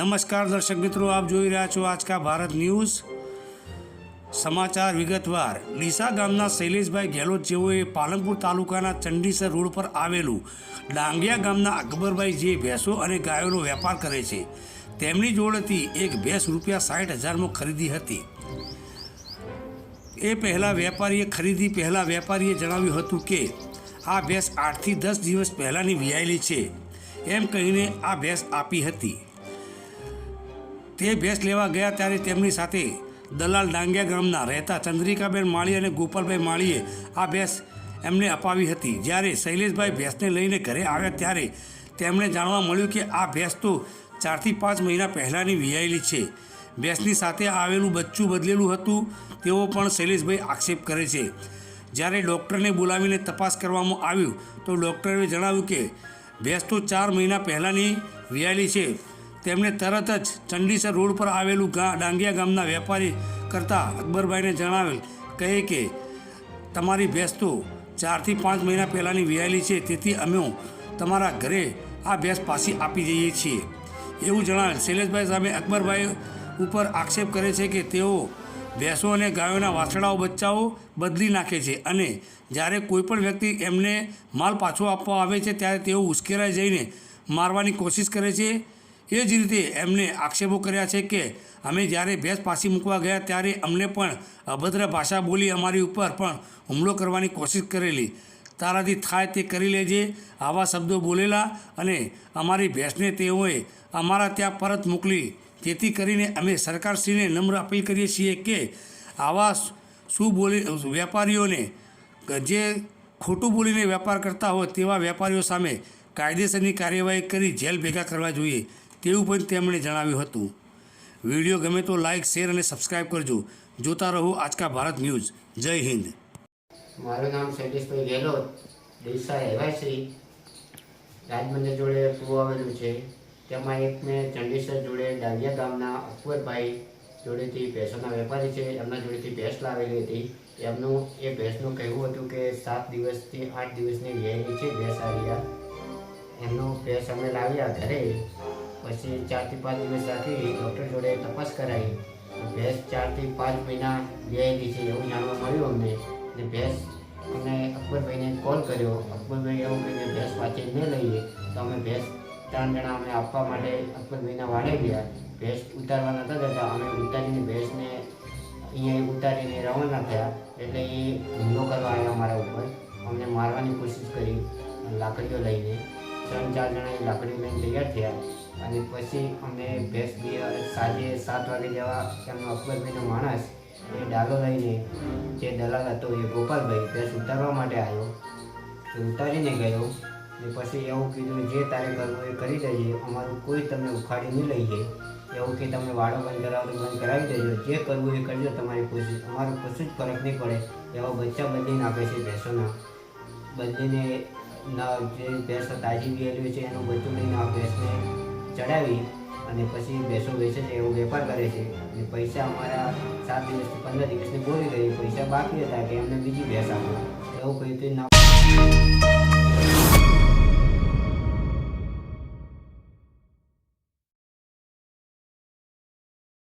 નમસ્કાર દર્શક મિત્રો, આપ જોઈ રહ્યા છો આજકા ભારત ન્યૂઝ સમાચાર વિગતવાર। ડીસા ગામના શૈલેષભાઈ ગેહલોત જેઓએ પાલનપુર તાલુકાના ચંડીસર રોડ પર આવેલું ડાંગિયા ગામના અકબરભાઈ જે ભેંસો અને ગાયોનો વેપાર કરે છે, તેમની જોડેથી એક ભેંસ ₹60,000માં ખરીદી હતી। એ પહેલાં વેપારીએ જણાવ્યું હતું કે આ ભેંસ 8 થી 10 દિવસ પહેલાંની વિયાયેલી છે એમ કહીને આ ભેંસ આપી હતી। તે ભેંસ લેવા ગયા ત્યારે તેમની સાથે દલાલ ડાંગિયા ગામના રહેતા ચંદ્રિકાબેન માળી અને ગોપાલભાઈ માળીએ આ ભેંસ એમને અપાવી હતી। જ્યારે શૈલેષભાઈ ભેંસને લઈને ઘરે આવ્યા ત્યારે તેમણે જાણવા મળ્યું કે આ ભેંસ તો 4 થી 5 મહિના પહેલાંની વિયાયેલી છે। ભેંસની સાથે આવેલું બચ્ચું બદલેલું હતું તેવો પણ શૈલેષભાઈ આક્ષેપ કરે છે। જ્યારે ડૉક્ટરને બોલાવીને તપાસ કરવામાં આવ્યું તો ડૉક્ટરે જણાવ્યું કે ભેંસ તો 4 મહિના પહેલાંની વિયાયેલી છે। તેમણે તરત જ ચંડીસર રોડ પર આવેલું ડાંગિયા ગામના વેપારી કરતા અકબરભાઈને જણાવેલ કહે કે તમારી ભેંસ તો 4 થી 5 મહિના પહેલાંની વિયાયેલી છે, તેથી અમે તમારા ઘરે આ ભેંસ પાછી આપી જઈએ છીએ એવું જણાવેલ। શૈલેષભાઈ સામે અકબરભાઈ ઉપર આક્ષેપ કરે છે કે તેઓ ભેંસો અને ગાયોના વાછડાઓ બચ્ચાઓ બદલી નાખે છે અને જ્યારે કોઈપણ વ્યક્તિ એમને માલ પાછો આપવા આવે છે ત્યારે તેઓ ઉશ્કેરાઈ જઈને મારવાની કોશિશ કરે છે। એ જ રીતે એમને આક્ષેપો કર્યા છે કે અમે જ્યારે ભેંસ પાછી મૂકવા ગયા ત્યારે અમને પણ અભદ્ર ભાષા બોલી અમારી ઉપર પણ હુમલો કરવાની કોશિશ કરેલી। તારાથી થાય તે કરી લેજે આવા શબ્દો બોલેલા અને અમારી ભેંસને તેઓએ અમારા ત્યાં પરત મોકલી। જેથી કરીને અમે સરકારશ્રીને નમ્ર અપીલ કરીએ છીએ કે આવા વેપારીઓને જે ખોટું બોલીને વેપાર કરતા હોય તેવા વેપારીઓ સામે કાયદેસરની કાર્યવાહી કરી જેલ ભેગા કરવા જોઈએ તેવું પણ તેમણે જણાવ્યું હતું। વિડીયો ગમે તો લાઇક, શેર અને સબસ્ક્રાઈબ કરજો। જોતા રહો આજકા ભારત ન્યૂઝ। જય હિન્દ। મારું નામ શૈલેષભાઈ ગેહલોત, ડીસા એવાયસી રાજમંદિર જોડે કૂવો આવેલું છે, તેમાં એક મેં ચંડીસર જોડે ડાંગિયા ગામના અકબરભાઈ જોડેથી ભેંસોના વેપારી છે, એમના જોડેથી ભેંસ લાવેલી હતી। એમનું એ ભેંસનું કહેવું હતું કે 7 દિવસથી 8 દિવસની વિયાયેલી છે ભેંસ આવ્યા। એમનું ભેંસ અમે લાવ્યા ઘરે, પછી 4 થી 5 દિવસ રાખી ડૉક્ટર જોડે તપાસ કરાવી। ભેંસ 4 થી 5 મહિના વિયાયેલી છે એવું જાણવા મળ્યું અમને। અને ભેંસ અમે અકબરભાઈને કોલ કર્યો, અકબરભાઈ એવું કહ્યું કે ભેંસ પાછી ન લઈએ તો અમે ભેંસ 3 જણા અમે આપવા માટે અકબરભાઈના વાડે ગયા। ભેંસ ઉતારવા નતા જતા, અમે ઉતારીને ભેંસને અહીંયા ઉતારીને રવાના થયા એટલે એ હુમલો કરવા આવ્યા અમારા ઉપર, અમને મારવાની કોશિશ કરી લાકડીઓ લઈને। 3-4 જણા એ લાકડીઓ લઈને તૈયાર થયા અને પછી અમને ભેંસ સાંજે 7 વાગે જેવા એમનો અકબરભાઈનો માણસ એ ડાલો લઈને જે દલાલ હતો એ ગોપાલભાઈ ભેંસ ઉતારવા માટે આવ્યો, એ ઉતારીને ગયો ને પછી એવું કીધું જે તારે કરવું એ કરી દેજે, અમારું કોઈ તમને ઉખાડી નહીં લઈએ, એવું કે તમે વાડો બંધ કરાવો તો બંધ કરાવી દેજો, જે કરવું એ કરજો, તમારી કોશિશ, અમારું કશું જ ફરક નહીં પડે। એવા બચ્ચા બદલી નાખે છે ભેંસોના, બદલીને જે ભેંસ તાજી વિયેલી છે એનું બચ્ચું લઈને આ ભેંસને ચડાવી અને પછી ભેંસો વેચે છે, એવો વેપાર કરે છે। અને પૈસા અમારા 7 દિવસથી 15 દિવસની બોલી ગઈ, પૈસા બાકી હતા કે એમને બીજી ભેંસ આપો એવું કહ્યું ના।